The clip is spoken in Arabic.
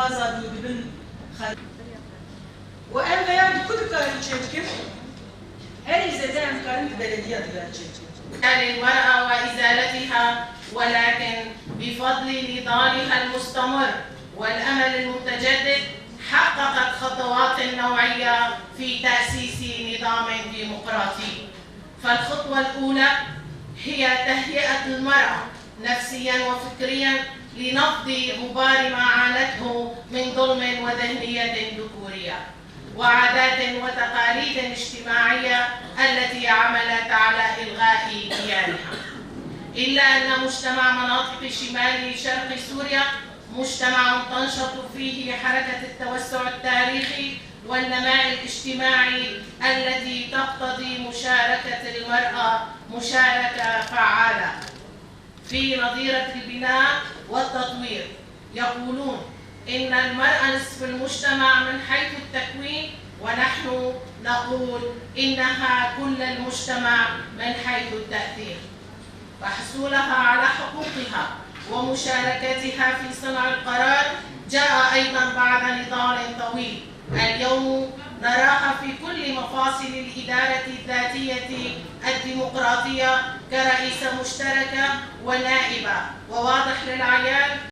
قازا بن وأنا يعني كنت كارنتشيك هل زدان كانت بلدية للمرأة وإزالتها، ولكن بفضل نضالها المستمر والأمل المتجدد حققت خطوات نوعية في تأسيس نظام ديمقراطي. فالخطوة الأولى هي تهيئة المرأة نفسياً وفكرياً لنبض غبار ما عانته من ظلم وذهنية ذكورية وعادات وتقاليد اجتماعية التي عملت على إلغاء كيانها. إلا أن مجتمع مناطق شمال شرق سوريا مجتمع تنشط فيه حركة التوسع التاريخي والنماء الاجتماعي التي تقتضي مشاركة المرأة مشاركة فعالة في نظيرة البناء والتطوير. يقولون إن المرأة نصف المجتمع من حيث التكوين، ونحن نقول إنها كل المجتمع من حيث التأثير. فحصولها على حقوقها ومشاركتها في صنع القرار جاء أيضا بعد نضال طويل. اليوم نراها في كل مفاصل الإدارة الذاتية الديمقراطية كرئيسة مشتركة ونائبة، وواضح للعيان